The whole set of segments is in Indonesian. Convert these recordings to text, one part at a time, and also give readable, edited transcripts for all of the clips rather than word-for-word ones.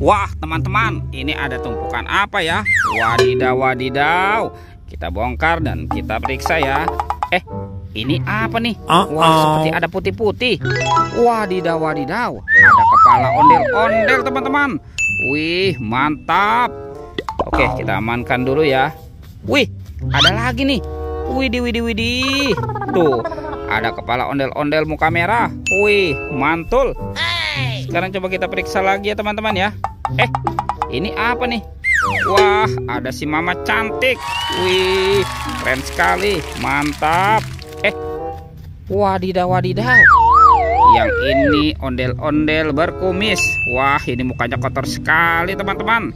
Wah, teman-teman, ini ada tumpukan apa ya? Wadidaw, wadidaw. Kita bongkar dan kita periksa ya. Ini apa nih? Wah, seperti ada putih-putih. Wadidaw, wadidaw. Ada kepala ondel-ondel, teman-teman. Wih, mantap. Oke, kita amankan dulu ya. Wih, ada lagi nih. Widih, widih, widih. Tuh, ada kepala ondel-ondel muka merah. Wih, mantul. Sekarang coba kita periksa lagi ya, teman-teman ya. Ini apa nih? Wah, ada si mama cantik. Wih, keren sekali. Mantap. Wadidaw, wadidaw. Yang ini ondel-ondel berkumis. Wah, ini mukanya kotor sekali, teman-teman.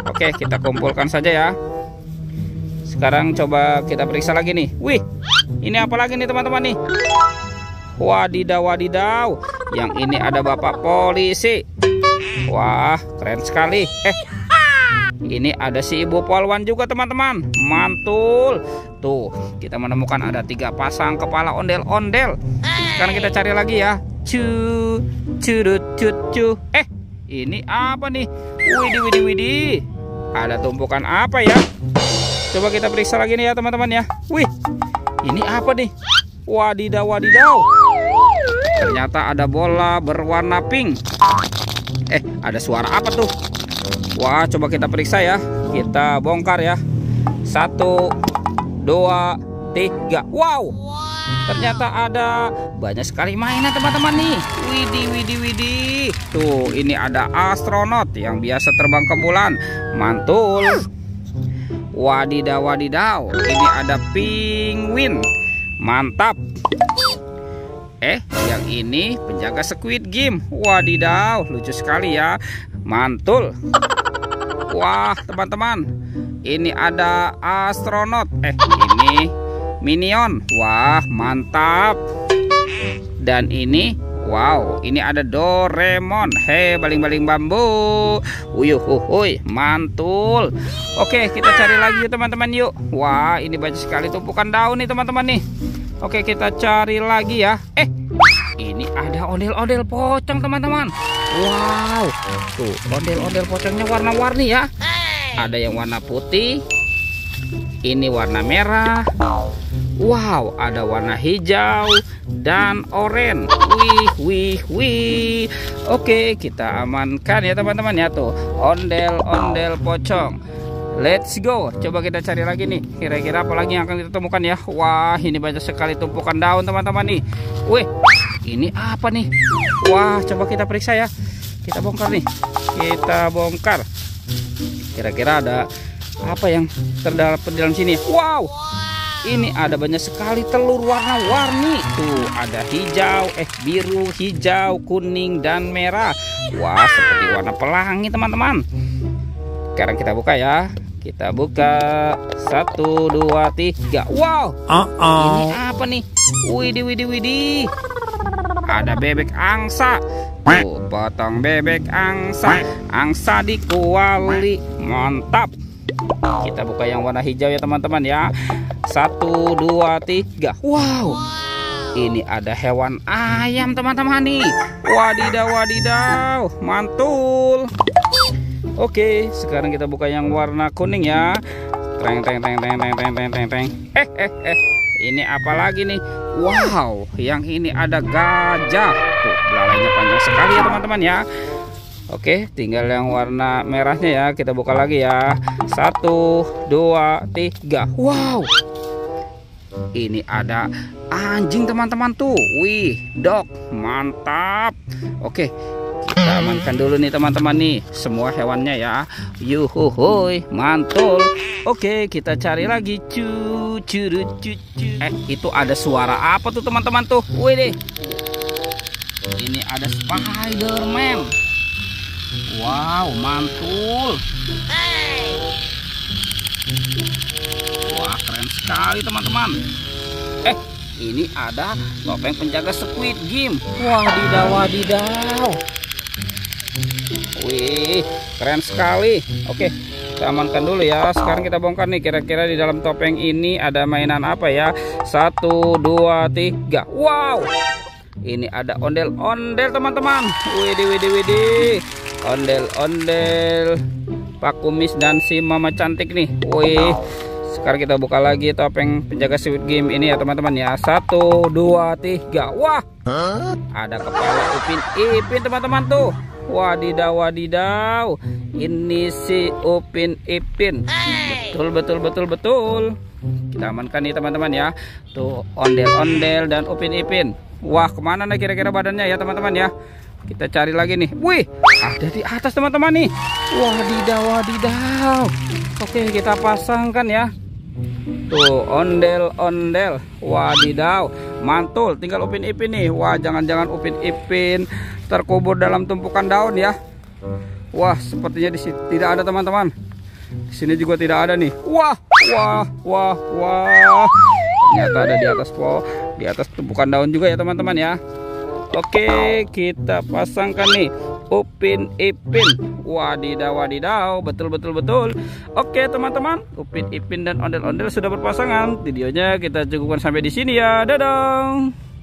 Oke, kita kumpulkan saja ya. Sekarang coba kita periksa lagi nih. Wih, ini apa lagi nih, teman-teman nih? Wadidaw, wadidaw. Yang ini ada bapak polisi. Wah, keren sekali. Ini ada si ibu polwan juga, teman-teman. Mantul. Tuh, kita menemukan ada 3 pasang kepala ondel-ondel. Sekarang kita cari lagi ya. Ini apa nih? Widih, widih, widih. Ada tumpukan apa ya? Coba kita periksa lagi nih ya, teman-teman ya. Wih, ini apa nih? Wadidaw, wadidaw. Ternyata ada bola berwarna pink. Ada suara apa tuh? Wah, coba kita periksa ya. Kita bongkar ya. 1, 2, 3. Wow, ternyata ada banyak sekali mainan, teman-teman nih. Widih, widih, widih. Tuh, ini ada astronot yang biasa terbang ke bulan. Mantul. Wadidaw, wadidaw. Ini ada penguin. Mantap. Yang ini penjaga Squid Game. Wadidaw, lucu sekali ya. Mantul. Wah, teman-teman, ini ada astronot. Ini minion. Wah, mantap. Dan ini, wow, ini ada Doraemon. Baling-baling bambu. Uyuh, mantul. Oke, kita cari lagi teman-teman yuk. Wah, ini banyak sekali tumpukan daun nih, teman-teman nih. Oke, kita cari lagi ya. Ini ada ondel-ondel pocong, teman-teman. Wow, tuh ondel-ondel pocongnya warna-warni ya. Ada yang warna putih, ini warna merah. Wow, ada warna hijau dan oranye. Wih. Oke, kita amankan ya, teman-teman ya. Tuh, ondel-ondel pocong. Let's go. Coba kita cari lagi nih. Kira-kira apa lagi yang akan kita temukan ya? Wah, ini banyak sekali tumpukan daun, teman-teman nih. Wih, ini apa nih? Wah, coba kita periksa ya. Kita bongkar nih. Kita bongkar. Kira-kira ada apa yang terdapat di dalam sini? Wow, ini ada banyak sekali telur warna-warni. Tuh, ada hijau, biru, hijau, kuning, dan merah. Wah, seperti warna pelangi, teman-teman. Sekarang kita buka ya. Kita buka. 1, 2, 3. Wow, ini apa nih? Widih, widih, widih. Ada bebek angsa. Tuh, potong bebek angsa. Angsa di kuali. Mantap. Kita buka yang warna hijau ya, teman-teman ya. 1, 2, 3. Wow, ini ada hewan ayam, teman-teman nih. Wadidaw, wadidaw. Mantul. Oke, sekarang kita buka yang warna kuning ya. Teng. Ini apa lagi nih? Wow, yang ini ada gajah. Tuh, belalainya panjang sekali ya, teman-teman ya. Oke, tinggal yang warna merahnya ya. Kita buka lagi ya. 1, 2, 3. Wow, ini ada anjing, teman-teman tuh. Wih, dog. Mantap. Oke, kita amankan dulu nih, teman-teman nih. Semua hewannya ya. Yuhuhuy, mantul. Oke, kita cari lagi. Itu ada suara apa tuh, teman-teman tuh? Wih deh. Ini ada Spider-Man. Wow, mantul. Wah, keren sekali, teman-teman. Ini ada topeng penjaga Squid Game. Wadidaw, wadidaw. Wih, keren sekali. Oke, kita amankan dulu ya. Sekarang kita bongkar nih. Kira-kira di dalam topeng ini ada mainan apa ya? 1, 2, 3. Wow, ini ada ondel-ondel, teman-teman. Widih, widih, widih. ondel-ondel, Pak Kumis dan si Mama cantik nih. Wih, sekarang kita buka lagi topeng penjaga Squid Game ini ya teman-teman ya. 1, 2, 3. Wah, ada kepala Upin Ipin teman-teman tuh. Wadidaw, wadidaw. Ini si Upin Ipin. Betul. Kita amankan nih teman-teman ya. Tuh ondel-ondel dan Upin Ipin. Wah, kemana nih kira-kira badannya ya teman-teman ya. Kita cari lagi nih. Wih, ada di atas teman-teman nih. Wadidaw. Oke, kita pasangkan ya. Tuh ondel-ondel. Wadidaw, mantul. Tinggal Upin Ipin nih. Wah, jangan-jangan Upin Ipin terkubur dalam tumpukan daun ya. Wah, sepertinya di sini tidak ada teman-teman. Di sini juga tidak ada nih. Wah. Ternyata ada di atas tumpukan daun juga ya teman-teman ya. Oke, kita pasangkan nih Upin Ipin. Wadidaw. Betul. Oke teman-teman, Upin Ipin dan ondel-ondel sudah berpasangan. Videonya kita cukupkan sampai di sini ya. Dadah.